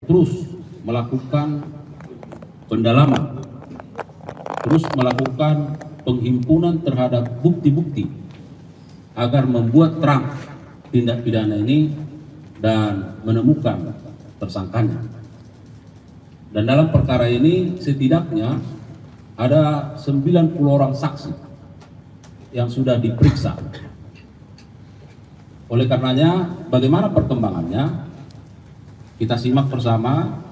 terus melakukan pendalaman, terus melakukan penghimpunan terhadap bukti-bukti agar membuat terang tindak pidana ini dan menemukan tersangkanya. Dan dalam perkara ini setidaknya ada 90 orang saksi yang sudah diperiksa. Oleh karenanya, bagaimana perkembangannya? Kita simak bersama.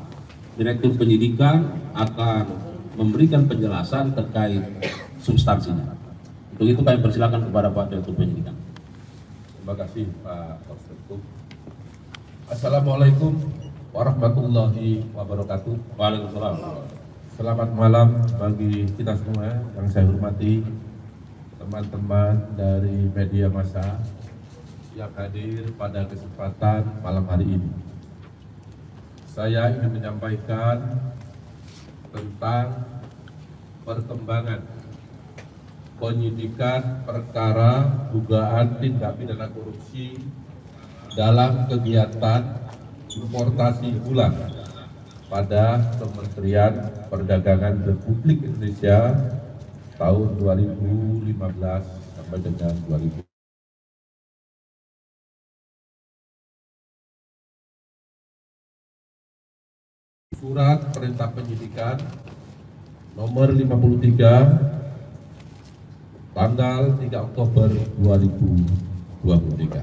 Direktur Penyidikan akan memberikan penjelasan terkait substansinya. Untuk itu kami persilakan kepada Pak Direktur Penyidikan. Terima kasih Pak Kapolres. Assalamualaikum warahmatullahi wabarakatuh. Waalaikumsalam. Selamat malam bagi kita semua yang saya hormati, teman-teman dari media massa yang hadir pada kesempatan malam hari ini. Saya ingin menyampaikan tentang perkembangan penyidikan perkara dugaan tindak pidana korupsi dalam kegiatan importasi gula pada Kementerian Perdagangan Republik Indonesia tahun 2015 sampai dengan 2000. Surat Perintah Penyidikan nomor 53 tanggal 3 Oktober 2023.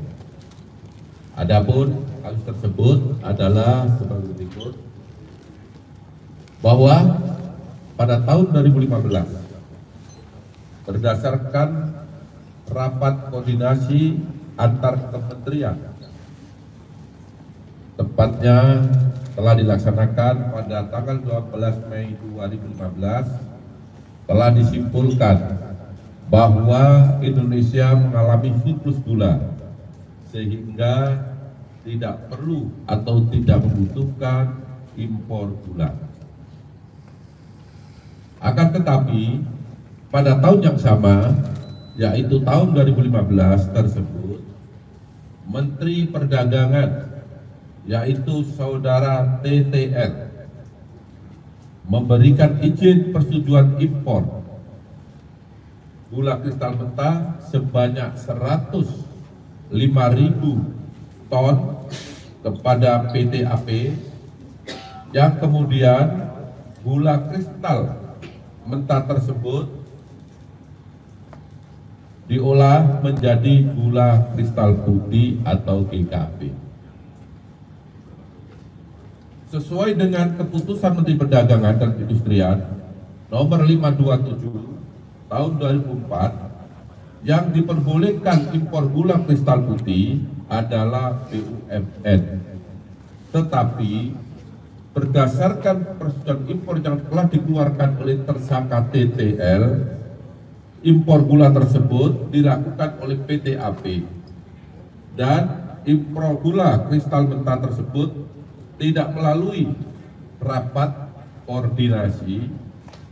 Adapun kasus tersebut adalah sebagai berikut, bahwa pada tahun 2015 berdasarkan rapat koordinasi antar kementerian, tepatnya telah dilaksanakan pada tanggal 12 Mei 2015, telah disimpulkan bahwa Indonesia mengalami surplus gula sehingga tidak perlu atau tidak membutuhkan impor gula. Akan tetapi pada tahun yang sama, yaitu tahun 2015 tersebut, Menteri Perdagangan yaitu saudara TTN memberikan izin persetujuan impor gula kristal mentah sebanyak 105.000 ton kepada PT AP, yang kemudian gula kristal mentah tersebut diolah menjadi gula kristal putih atau GKP. Sesuai dengan keputusan Menteri Perdagangan dan Perindustrian nomor 527 tahun 2004, yang diperbolehkan impor gula kristal putih adalah BUMN. Tetapi berdasarkan persetujuan impor yang telah dikeluarkan oleh tersangka TTL, impor gula tersebut dilakukan oleh PT AP, dan impor gula kristal mentah tersebut tidak melalui rapat koordinasi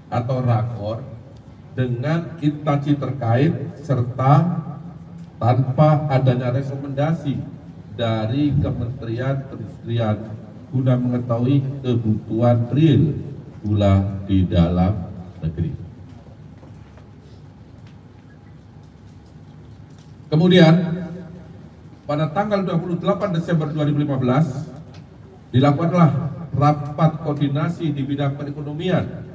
atau rakor dengan instansi terkait serta tanpa adanya rekomendasi dari Kementerian Perindustrian guna mengetahui kebutuhan real gula di dalam negeri. Kemudian pada tanggal 28 Desember 2015 dilakukanlah rapat koordinasi di bidang perekonomian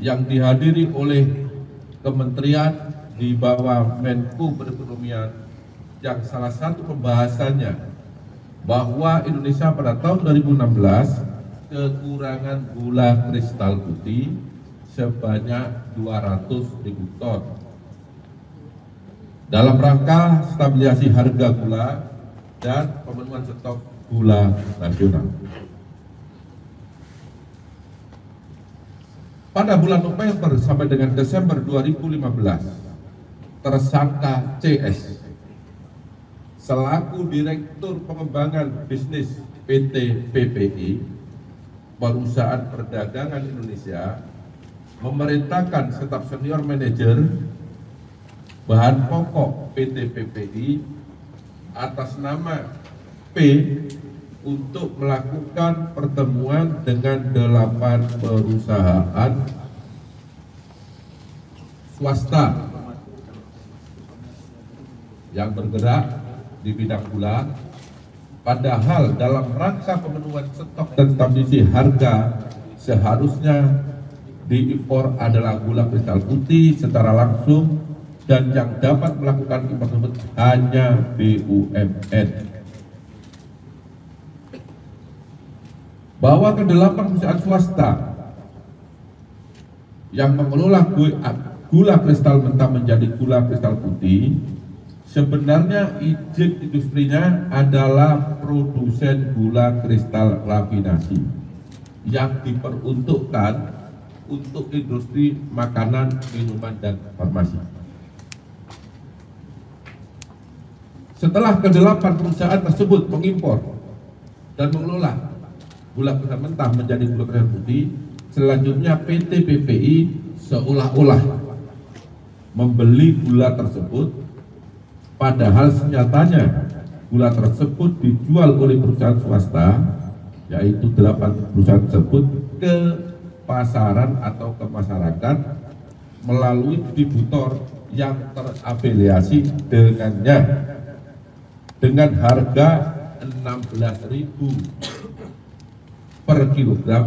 yang dihadiri oleh kementerian di bawah Menko Perekonomian, yang salah satu pembahasannya bahwa Indonesia pada tahun 2016 kekurangan gula kristal putih sebanyak 200.000 ton dalam rangka stabilisasi harga gula dan pemenuhan stok gula nasional. Pada bulan November sampai dengan Desember 2015, tersangka CS selaku Direktur Pengembangan Bisnis PT PPI, Perusahaan Perdagangan Indonesia, memerintahkan staf senior manajer bahan pokok PT PPI atas nama P untuk melakukan pertemuan dengan 8 perusahaan swasta yang bergerak di bidang gula, padahal dalam rangka pemenuhan stok dan stabilisasi harga seharusnya diimpor adalah gula kristal putih secara langsung, dan yang dapat melakukan impor tersebut hanya BUMN. Bahwa ke-8 perusahaan swasta yang mengelola gula kristal mentah menjadi gula kristal putih, sebenarnya izin industrinya adalah produsen gula kristal rafinasi yang diperuntukkan untuk industri makanan, minuman, dan farmasi. Setelah ke-8 perusahaan tersebut mengimpor dan mengelola gula kristal mentah menjadi gula kristal putih, selanjutnya PT PPI seolah-olah membeli gula tersebut, padahal senyatanya gula tersebut dijual oleh perusahaan swasta, yaitu 8 perusahaan tersebut, ke pasaran atau ke masyarakat melalui distributor yang terafiliasi dengannya dengan harga 16.000 per kilogram,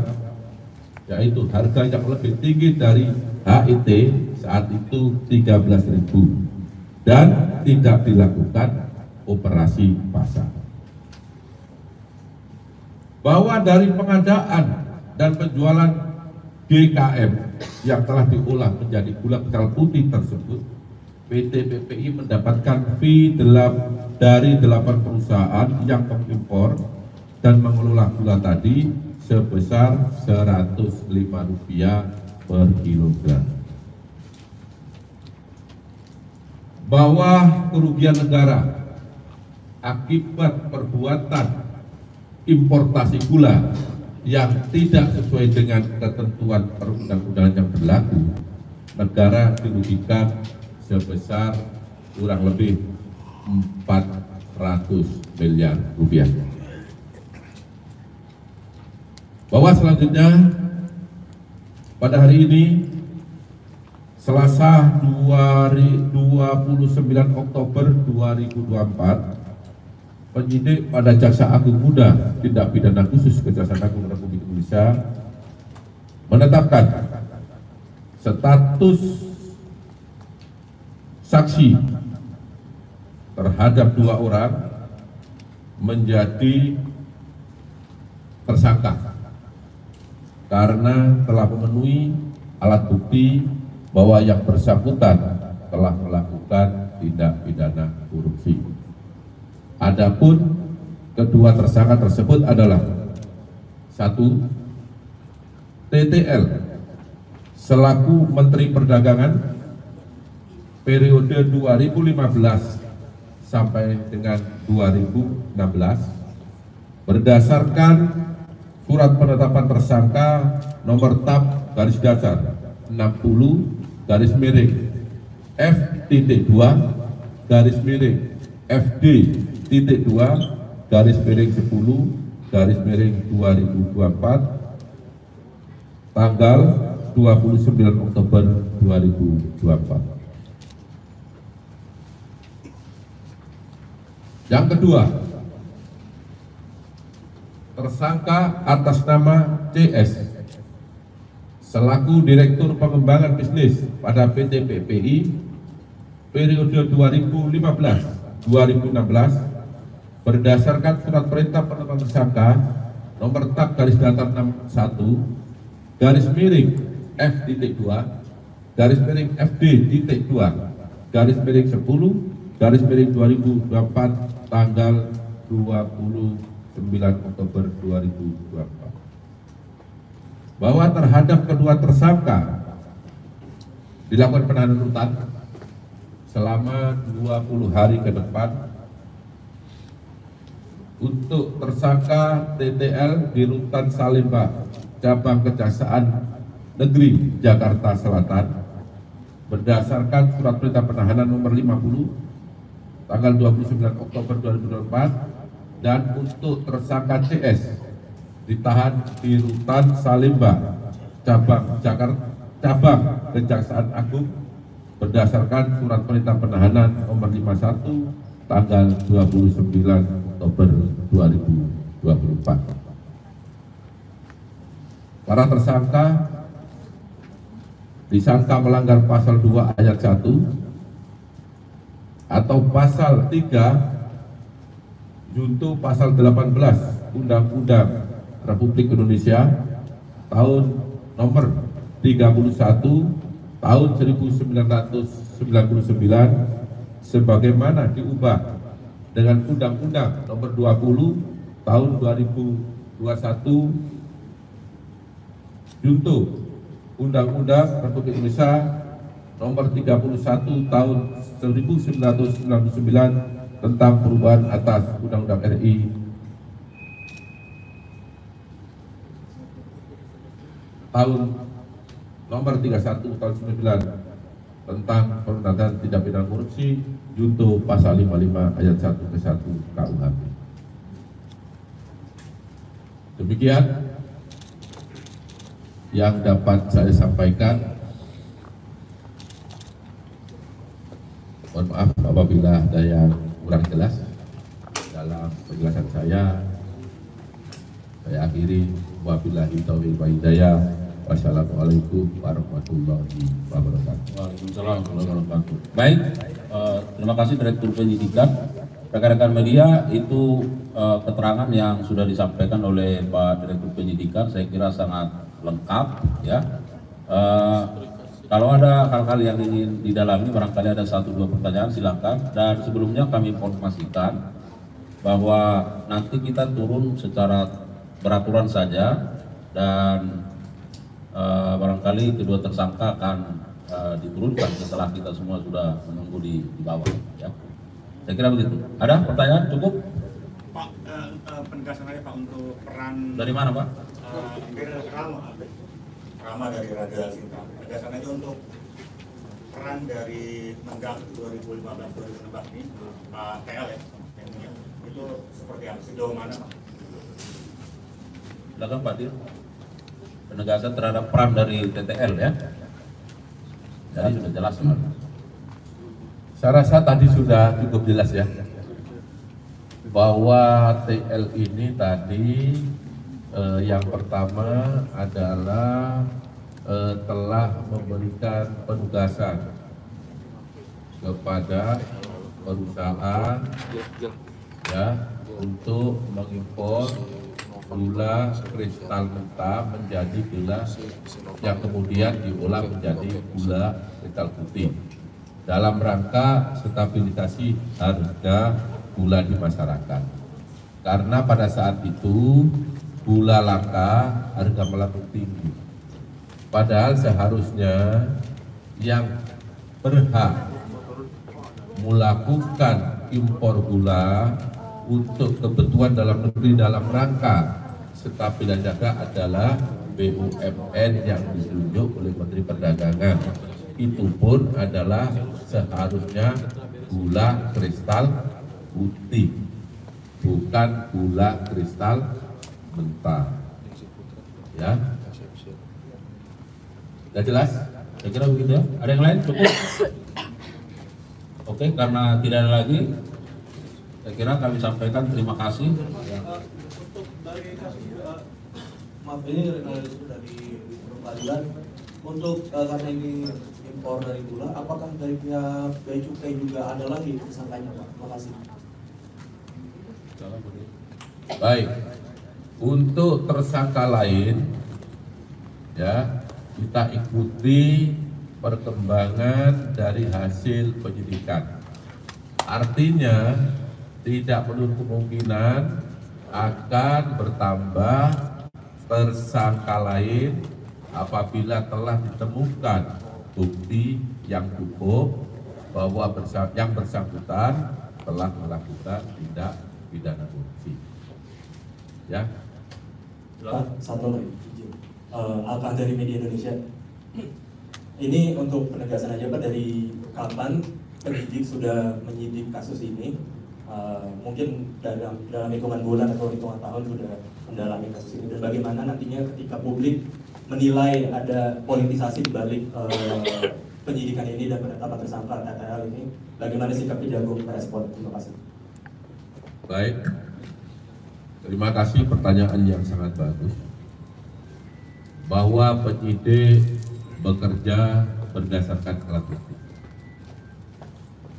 yaitu harga yang lebih tinggi dari HIT saat itu 13.000, dan tidak dilakukan operasi pasar. Bahwa dari pengadaan dan penjualan GKM yang telah diolah menjadi gula kristal putih tersebut, PT PPI mendapatkan fee dari 8 perusahaan yang mengimpor dan mengelola gula tadi sebesar Rp105 per kilogram. Bahwa kerugian negara akibat perbuatan importasi gula yang tidak sesuai dengan ketentuan perundang-undangan yang berlaku, negara dirugikan sebesar kurang lebih Rp400 miliar. Bahwa selanjutnya pada hari ini Selasa 29 Oktober 2024, penyidik pada Jaksa Agung Muda Tindak Pidana Khusus Kejaksaan Agung Republik Indonesia menetapkan status saksi terhadap 2 orang menjadi tersangka karena telah memenuhi alat bukti bahwa yang bersangkutan telah melakukan tindak pidana korupsi. Adapun kedua tersangka tersebut adalah 1. TTL selaku Menteri Perdagangan periode 2015 sampai dengan 2016 berdasarkan surat penetapan tersangka nomor TAP garis datar 60 garis miring F.2 garis miring FD.2 garis miring 10 garis miring 2024 tanggal 29 Oktober 2024. Yang kedua, tersangka atas nama CS selaku Direktur Pengembangan Bisnis pada PT PPI periode 2015-2016 berdasarkan surat perintah penetapan tersangka nomor TAP garis datar 61 garis miring F.2 garis miring FD.2 garis miring 10 garis miring 2024 tanggal 29 Oktober 2024 bahwa terhadap kedua tersangka dilakukan penahanan rutan selama 20 hari ke depan untuk tersangka TTL di Rutan Salemba, Cabang Kejaksaan Negeri Jakarta Selatan berdasarkan surat perintah penahanan nomor 50 tanggal 29 Oktober 2024 Dan untuk tersangka CS ditahan di Rutan Salemba, cabang Kejaksaan Agung berdasarkan surat perintah penahanan nomor 51 tanggal 29 Oktober 2024. Para tersangka disangka melanggar pasal 2 ayat 1 atau pasal 3 junto pasal 18 Undang-Undang Republik Indonesia tahun nomor 31 tahun 1999 sebagaimana diubah dengan Undang-Undang nomor 20 tahun 2021 junto Undang-Undang Republik Indonesia nomor 31 tahun 1999 tentang perubahan atas Undang-Undang RI tahun nomor 31 tahun 99 tentang pemberantasan tindak pidana korupsi junto pasal 55 ayat 1 ke 1 KUHP. Demikian yang dapat saya sampaikan. Mohon maaf apabila ada yang kurang jelas dalam penjelasan saya. Saya akhiri, wabillahi taufiq wal hidayah. Wassalamualaikum warahmatullahi wabarakatuh. Waalaikumsalam warahmatullahi wabarakatuh. Baik, terima kasih Direktur Penyidikan. Rekan-rekan media, itu keterangan yang sudah disampaikan oleh Pak Direktur Penyidikan, saya kira sangat lengkap ya. Kalau ada hal-hal yang ingin didalami, barangkali ada 1-2 pertanyaan, silakan. Dan sebelumnya kami informasikan bahwa nanti kita turun secara beraturan saja, dan barangkali kedua tersangka akan diturunkan setelah kita semua sudah menunggu di bawah ya. Saya kira begitu. Ada pertanyaan? Cukup? Pak, penegasan aja Pak untuk peran Dari mana Pak? Rama dari Raja Sinta. Penegasan aja untuk peran dari Menggak 2015-2016 ini Pak TL ya, itu seperti apa? Sejauh mana Pak? Silakan Pak Dir. Penegasan terhadap peran dari TTL ya. Jadi sudah jelas Pak. Saya rasa tadi sudah cukup jelas ya, bahwa TL ini tadi yang pertama adalah telah memberikan penugasan kepada perusahaan ya untuk mengimpor gula kristal mentah menjadi gula yang kemudian diolah menjadi gula kristal putih dalam rangka stabilisasi harga gula di masyarakat. Karena pada saat itu gula langka, harga melambung tinggi. Padahal seharusnya yang berhak melakukan impor gula untuk kebutuhan dalam negeri dalam rangka stabil dan jaga adalah BUMN yang ditunjuk oleh Menteri Perdagangan. Itu pun adalah seharusnya gula kristal putih, bukan gula kristal mentah. Ya, sudah jelas? Saya kira begitu ya. Ada yang lain? Cukup? Oke, karena tidak ada lagi, saya kira kami sampaikan terima kasih. Untuk dari kasus maaf ini dari peradilan untuk karena ini impor dari gula, apakah dari pihak Bea Cukai juga ada lagi tersangkanya Pak? Terima kasih. Baik, untuk tersangka lain ya kita ikuti perkembangan dari hasil penyidikan. Artinya tidak menutup kemungkinan akan bertambah tersangka lain apabila telah ditemukan bukti yang cukup bahwa yang bersangkutan telah melakukan tindak pidana korupsi. Ya. Pak, satu lagi izin. Alkah dari Media Indonesia. Ini untuk penegasan aja Pak, dari kapan penyidik sudah menyidik kasus ini? mungkin dalam hitungan bulan atau hitungan tahun sudah mendalami kasus ini, dan bagaimana nantinya ketika publik menilai ada politisasi di balik penyidikan ini dan penetapan tersangka TTL ini, bagaimana sikap Kejagung merespon? Terima kasih. Baik, terima kasih pertanyaan yang sangat bagus. Bahwa penyidik bekerja berdasarkan alat bukti,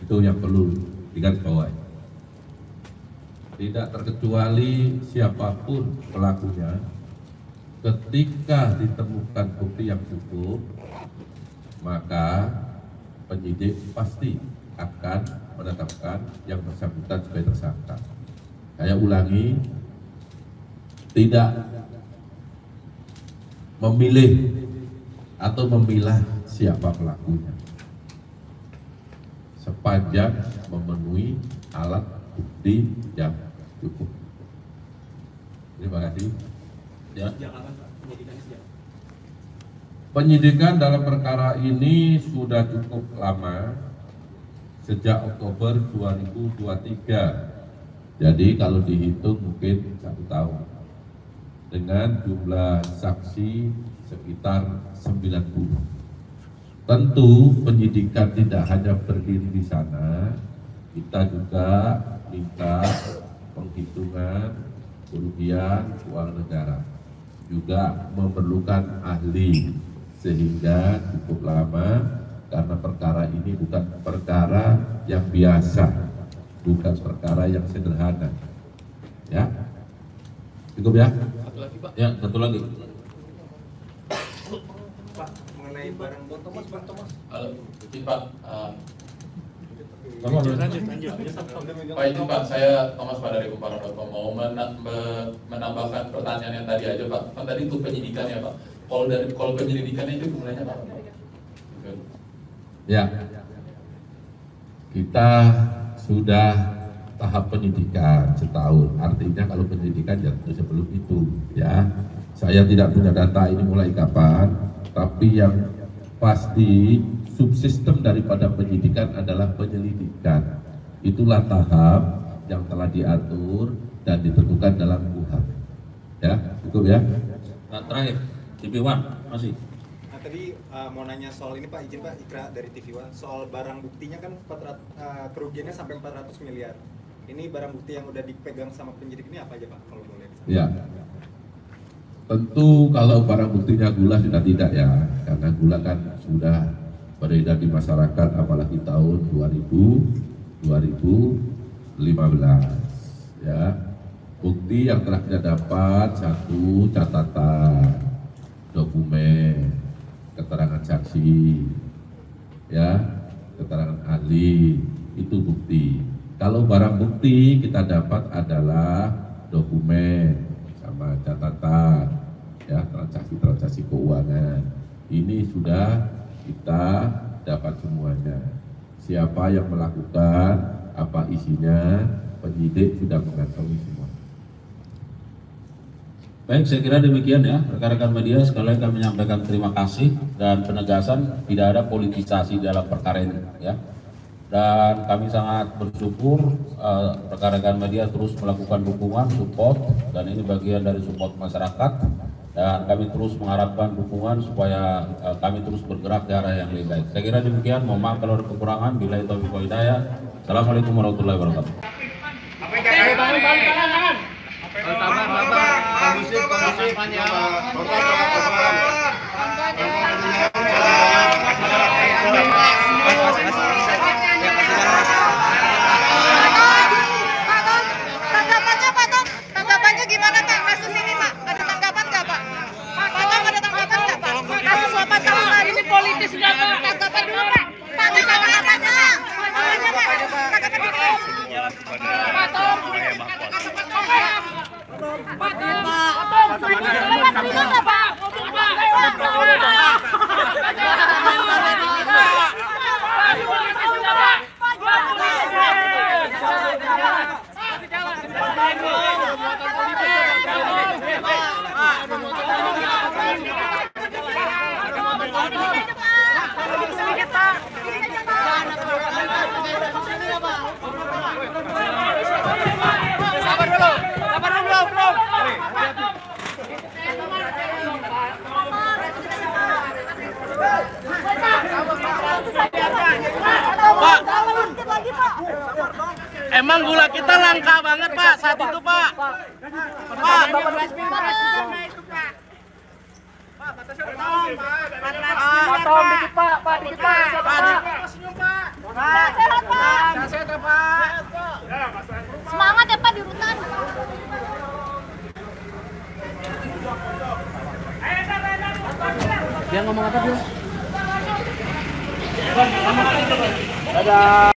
itu yang perlu digarisbawahi. Tidak terkecuali siapapun pelakunya, ketika ditemukan bukti yang cukup, maka penyidik pasti akan menetapkan yang bersangkutan sebagai tersangka. Saya ulangi, tidak memilih atau memilah siapa pelakunya, sepanjang memenuhi alat bukti yang cukup. Terima kasih. Ya. Penyidikan dalam perkara ini sudah cukup lama, sejak Oktober 2023. Jadi kalau dihitung mungkin 1 tahun. Dengan jumlah saksi sekitar 90. Tentu penyidikan tidak hanya berdiri di sana, kita juga minta penghitungan kerugian keuangan negara, juga memerlukan ahli, sehingga cukup lama karena perkara ini bukan perkara yang biasa, bukan perkara yang sederhana. Ya, cukup ya. Ya, satu lagi. Pak, mengenai barang bukti, Pak. Halo, izin Pak. Pak, izin Pak, saya Thomas Pak dari Kumparan.com mau menambahkan pertanyaan yang tadi aja Pak. Kan tadi itu penyidikan ya Pak. Kalau penyelidikannya itu gunanya Pak. Ya, kita sudah tahap penyidikan setahun. Artinya kalau penyidikan ya sebelum itu, ya. Saya tidak punya data ini mulai kapan, tapi yang pasti subsistem daripada penyidikan adalah penyelidikan. Itulah tahap yang telah diatur dan ditentukan dalam KUHP. Ya, cukup ya. Nah, terakhir, TV One masih. Nah tadi mau nanya soal ini Pak, izin Pak, Ikra dari TV One, soal barang buktinya kan kerugiannya sampai 400 miliar. Ini barang bukti yang udah dipegang sama penyidik ini apa aja Pak, kalau boleh? Ya, tentu kalau barang buktinya gula sudah tidak ya, karena gula kan sudah beredar di masyarakat, apalagi tahun 2015 ya. Bukti yang telah kita dapat, 1 catatan, dokumen, keterangan saksi, ya, keterangan ahli, itu bukti. Kalau barang bukti kita dapat adalah dokumen sama catatan, ya, transaksi keuangan. Ini sudah kita dapat semuanya. Siapa yang melakukan, apa isinya, penyidik sudah mengantongi semua. Baik, saya kira demikian ya, rekan-rekan media. Sekali lagi kami menyampaikan terima kasih dan penegasan tidak ada politisasi dalam perkara ini ya. Dan kami sangat bersyukur rekan-rekan media terus melakukan dukungan, support, dan ini bagian dari support masyarakat. Dan kami terus mengharapkan dukungan supaya kami terus bergerak ke arah yang lebih baik. Saya kira demikian, mohon maaf kalau ada kekurangan. Billahi taufiq wal hidayah. Assalamualaikum warahmatullahi wabarakatuh. Tanggapannya gimana Pak kasus ini Pak? Ada tanggapan nggak Pak? Pak Tom ada tanggapan nggak Pak? Kasus 8 tahun lalu ini politis nggak Pak? Tanggapan dulu Pak. Pak tanggapannya Pak. Tanggapan dulu. Pak Tom. Pak Pak. Emang gula kita langka banget Pak saat itu Pak. Pak. Potong dikit Pak, dikit Pak. Semangat ya Pak di rutan. Dia ngomong apa dia? Dadah.